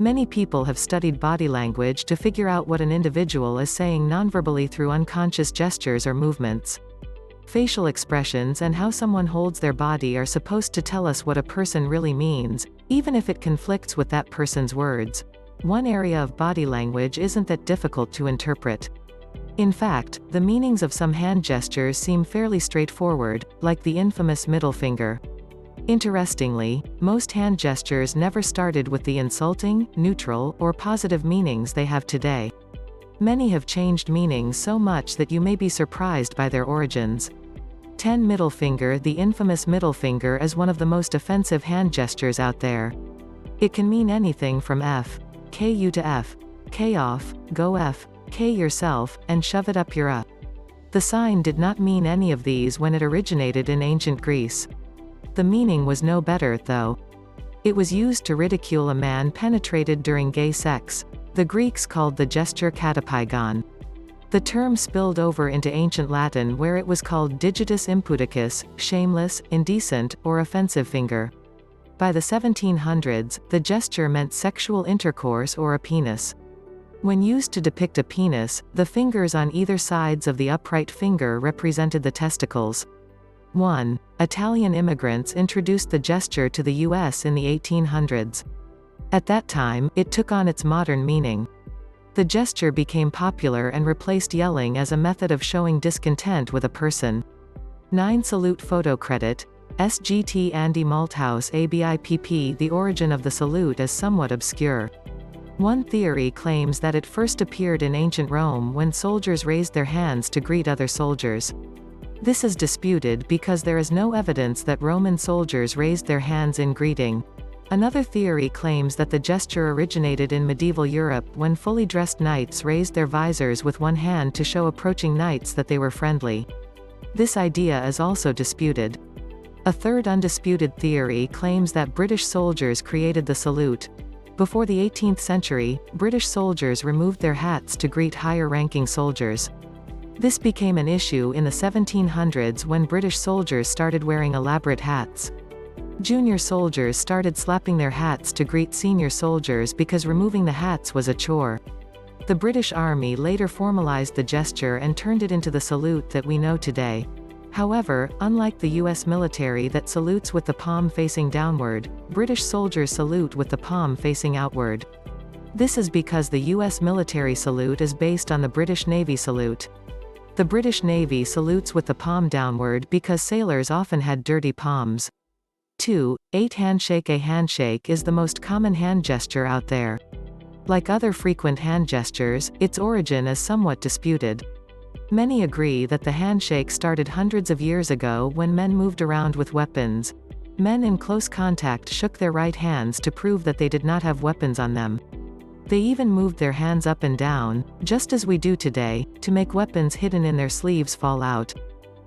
Many people have studied body language to figure out what an individual is saying nonverbally through unconscious gestures or movements. Facial expressions and how someone holds their body are supposed to tell us what a person really means, even if it conflicts with that person's words. One area of body language isn't that difficult to interpret. In fact, the meanings of some hand gestures seem fairly straightforward, like the infamous middle finger. Interestingly, most hand gestures never started with the insulting, neutral, or positive meanings they have today. Many have changed meanings so much that you may be surprised by their origins. 10 Middle finger. The infamous middle finger is one of the most offensive hand gestures out there. It can mean anything from K you to K off, go K yourself, and shove it up your The sign did not mean any of these when it originated in ancient Greece. The meaning was no better, though. It was used to ridicule a man penetrated during gay sex. The Greeks called the gesture katapygon. The term spilled over into ancient Latin where it was called digitus impudicus, shameless, indecent, or offensive finger. By the 1700s, the gesture meant sexual intercourse or a penis. When used to depict a penis, the fingers on either sides of the upright finger represented the testicles. 1. Italian immigrants introduced the gesture to the U.S. in the 1800s. At that time, it took on its modern meaning. The gesture became popular and replaced yelling as a method of showing discontent with a person. 9. Salute photo credit. SGT Andy Malthouse ABIPP. The origin of the salute is somewhat obscure. One theory claims that it first appeared in ancient Rome when soldiers raised their hands to greet other soldiers. This is disputed because there is no evidence that Roman soldiers raised their hands in greeting. Another theory claims that the gesture originated in medieval Europe when fully dressed knights raised their visors with one hand to show approaching knights that they were friendly. This idea is also disputed. A third undisputed theory claims that British soldiers created the salute. Before the 18th century, British soldiers removed their hats to greet higher-ranking soldiers. This became an issue in the 1700s when British soldiers started wearing elaborate hats. Junior soldiers started slapping their hats to greet senior soldiers because removing the hats was a chore. The British Army later formalized the gesture and turned it into the salute that we know today. However, unlike the U.S. military that salutes with the palm facing downward, British soldiers salute with the palm facing outward. This is because the U.S. military salute is based on the British Navy salute. The British Navy salutes with the palm downward because sailors often had dirty palms. 2. 8 Handshake. A handshake is the most common hand gesture out there. Like other frequent hand gestures, its origin is somewhat disputed. Many agree that the handshake started hundreds of years ago when men moved around with weapons. Men in close contact shook their right hands to prove that they did not have weapons on them. They even moved their hands up and down, just as we do today, to make weapons hidden in their sleeves fall out.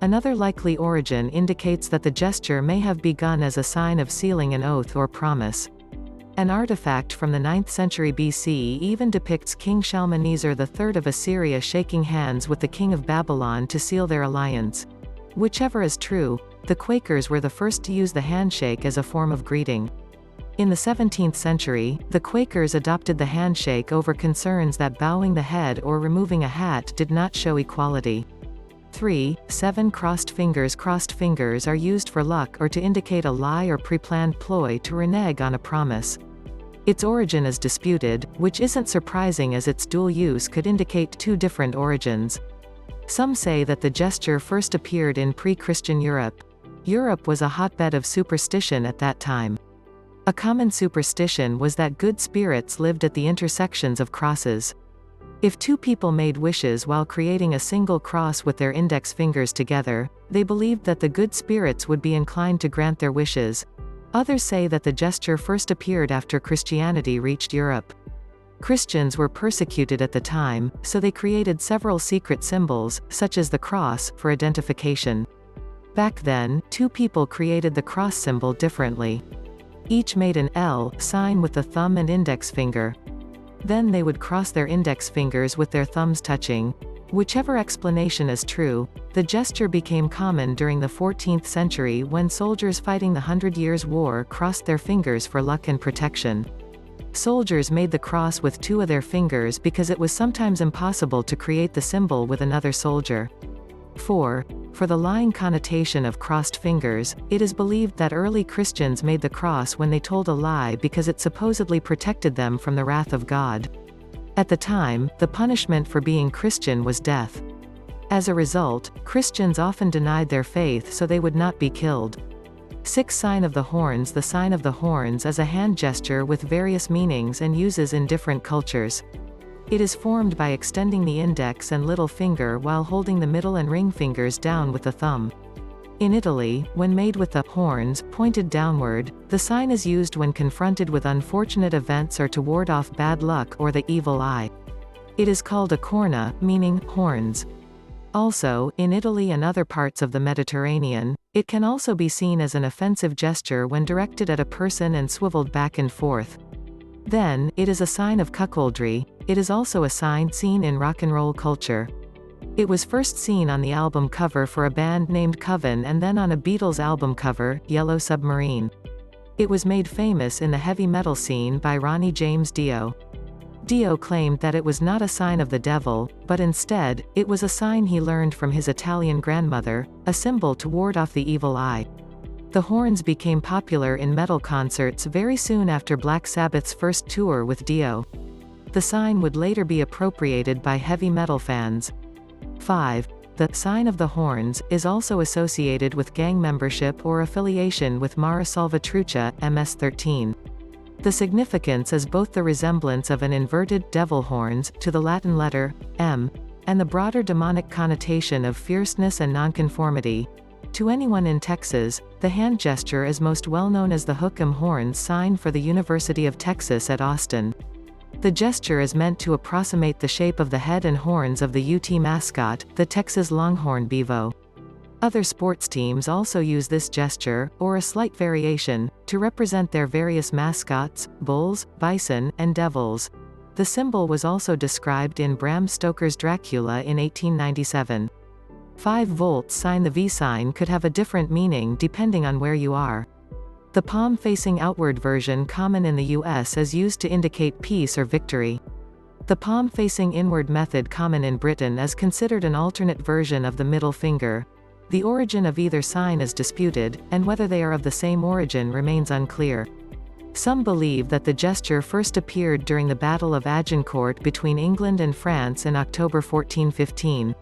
Another likely origin indicates that the gesture may have begun as a sign of sealing an oath or promise. An artifact from the 9th century BC even depicts King Shalmaneser III of Assyria shaking hands with the king of Babylon to seal their alliance. Whichever is true, the Quakers were the first to use the handshake as a form of greeting. In the 17th century, the Quakers adopted the handshake over concerns that bowing the head or removing a hat did not show equality. 3. 7 Crossed fingers. Crossed fingers are used for luck or to indicate a lie or pre-planned ploy to renege on a promise. Its origin is disputed, which isn't surprising as its dual use could indicate two different origins. Some say that the gesture first appeared in pre-Christian Europe. Europe was a hotbed of superstition at that time. A common superstition was that good spirits lived at the intersections of crosses. If two people made wishes while creating a single cross with their index fingers together, they believed that the good spirits would be inclined to grant their wishes. Others say that the gesture first appeared after Christianity reached Europe. Christians were persecuted at the time, so they created several secret symbols, such as the cross, for identification. Back then, two people created the cross symbol differently. Each made an L sign with the thumb and index finger. Then they would cross their index fingers with their thumbs touching. Whichever explanation is true, the gesture became common during the 14th century when soldiers fighting the 100 Years' War crossed their fingers for luck and protection. Soldiers made the cross with 2 of their fingers because it was sometimes impossible to create the symbol with another soldier. 4. For the lying connotation of crossed fingers, it is believed that early Christians made the cross when they told a lie because it supposedly protected them from the wrath of God. At the time, the punishment for being Christian was death. As a result, Christians often denied their faith so they would not be killed. 6. Sign of the horns. The sign of the horns is a hand gesture with various meanings and uses in different cultures. It is formed by extending the index and little finger while holding the middle and ring fingers down with the thumb. In Italy, when made with the horns pointed downward, the sign is used when confronted with unfortunate events or to ward off bad luck or the evil eye. It is called a corna, meaning horns. Also, in Italy and other parts of the Mediterranean, it can also be seen as an offensive gesture when directed at a person and swiveled back and forth. Then, it is a sign of cuckoldry. It is also a sign seen in rock and roll culture. It was first seen on the album cover for a band named Coven and then on a Beatles album cover, Yellow Submarine. It was made famous in the heavy metal scene by Ronnie James Dio. Dio claimed that it was not a sign of the devil, but instead, it was a sign he learned from his Italian grandmother, a symbol to ward off the evil eye. The horns became popular in metal concerts very soon after Black Sabbath's first tour with Dio. The sign would later be appropriated by heavy metal fans. 5. The sign of the horns is also associated with gang membership or affiliation with Mara Salvatrucha, MS-13. The significance is both the resemblance of an inverted devil horns to the Latin letter M, and the broader demonic connotation of fierceness and nonconformity. To anyone in Texas, the hand gesture is most well known as the Hook 'em Horns sign for the University of Texas at Austin. The gesture is meant to approximate the shape of the head and horns of the UT mascot, the Texas Longhorn Bevo. Other sports teams also use this gesture, or a slight variation, to represent their various mascots, bulls, bison, and devils. The symbol was also described in Bram Stoker's Dracula in 1897. 5 volts sign. The V sign could have a different meaning depending on where you are. The palm-facing outward version common in the US is used to indicate peace or victory. The palm-facing inward method common in Britain is considered an alternate version of the middle finger. The origin of either sign is disputed, and whether they are of the same origin remains unclear. Some believe that the gesture first appeared during the Battle of Agincourt between England and France in October 1415.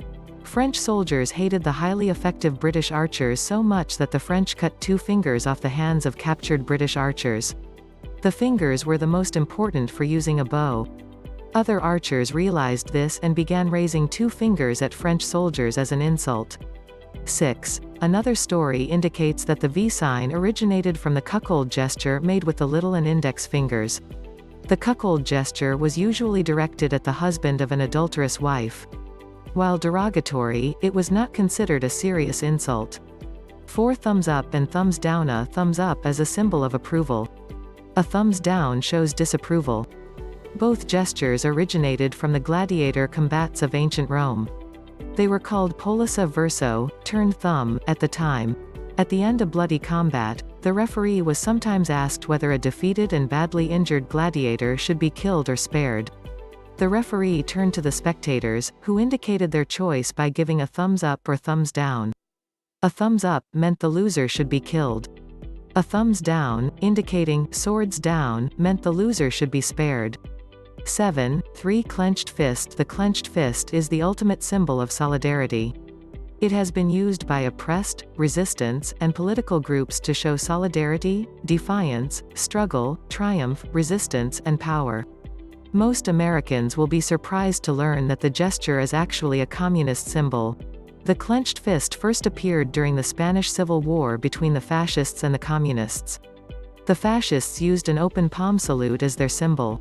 French soldiers hated the highly effective British archers so much that the French cut 2 fingers off the hands of captured British archers. The fingers were the most important for using a bow. Other archers realized this and began raising 2 fingers at French soldiers as an insult. 6. Another story indicates that the V sign originated from the cuckold gesture made with the little and index fingers. The cuckold gesture was usually directed at the husband of an adulterous wife. While derogatory, it was not considered a serious insult. 4 thumbs up and thumbs down. A thumbs up is a symbol of approval. A thumbs down shows disapproval. Both gestures originated from the gladiator combats of ancient Rome. They were called pollice verso, turned thumb, at the time. At the end of bloody combat, the referee was sometimes asked whether a defeated and badly injured gladiator should be killed or spared. The referee turned to the spectators, who indicated their choice by giving a thumbs up or thumbs down. A thumbs up meant the loser should be killed. A thumbs down, indicating swords down, meant the loser should be spared. 7. 3 clenched fist. The clenched fist is the ultimate symbol of solidarity. It has been used by oppressed, resistance, and political groups to show solidarity, defiance, struggle, triumph, resistance, and power. Most Americans will be surprised to learn that the gesture is actually a communist symbol. The clenched fist first appeared during the Spanish Civil War between the fascists and the communists. The fascists used an open palm salute as their symbol.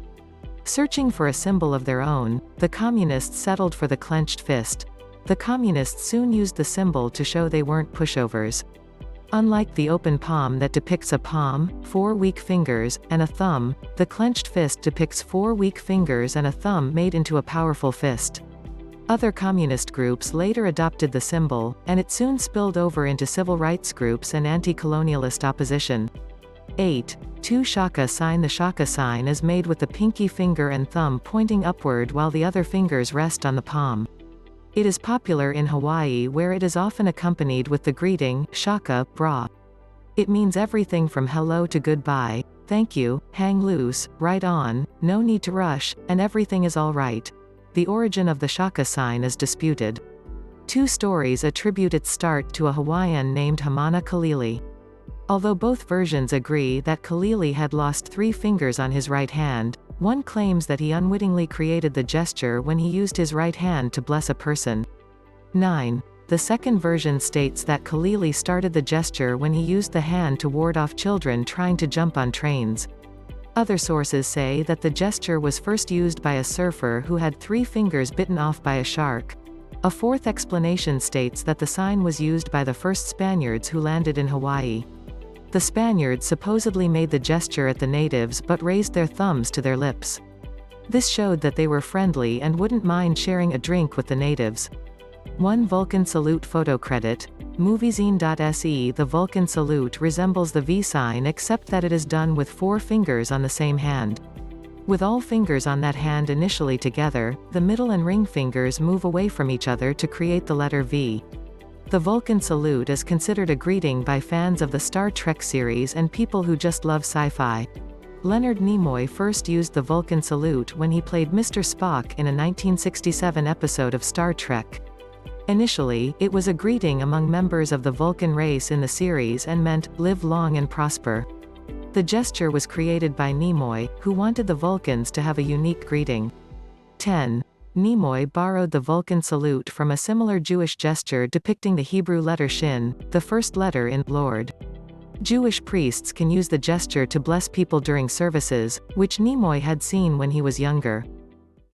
Searching for a symbol of their own, the communists settled for the clenched fist. The communists soon used the symbol to show they weren't pushovers. Unlike the open palm that depicts a palm, 4 weak fingers, and a thumb, the clenched fist depicts 4 weak fingers and a thumb made into a powerful fist. Other communist groups later adopted the symbol, and it soon spilled over into civil rights groups and anti-colonialist opposition. 8. Two shaka sign. The shaka sign is made with the pinky finger and thumb pointing upward while the other fingers rest on the palm. It is popular in Hawaii where it is often accompanied with the greeting, shaka, bra. It means everything from hello to goodbye, thank you, hang loose, right on, no need to rush, and everything is all right. The origin of the shaka sign is disputed. Two stories attribute its start to a Hawaiian named Hamana Kalili. Although both versions agree that Kalili had lost 3 fingers on his right hand, one claims that he unwittingly created the gesture when he used his right hand to bless a person. 9. The second version states that Kalili started the gesture when he used the hand to ward off children trying to jump on trains. Other sources say that the gesture was first used by a surfer who had 3 fingers bitten off by a shark. A fourth explanation states that the sign was used by the first Spaniards who landed in Hawaii. The Spaniards supposedly made the gesture at the natives but raised their thumbs to their lips. This showed that they were friendly and wouldn't mind sharing a drink with the natives. 1 Vulcan Salute Photo Credit. Moviezine.se. The Vulcan salute resembles the V sign except that it is done with 4 fingers on the same hand. With all fingers on that hand initially together, the middle and ring fingers move away from each other to create the letter V. The Vulcan salute is considered a greeting by fans of the Star Trek series and people who just love sci-fi. Leonard Nimoy first used the Vulcan salute when he played Mr. Spock in a 1967 episode of Star Trek. Initially, it was a greeting among members of the Vulcan race in the series and meant, live long and prosper. The gesture was created by Nimoy, who wanted the Vulcans to have a unique greeting. 10. Nimoy borrowed the Vulcan salute from a similar Jewish gesture depicting the Hebrew letter Shin, the first letter in Lord. Jewish priests can use the gesture to bless people during services, which Nimoy had seen when he was younger.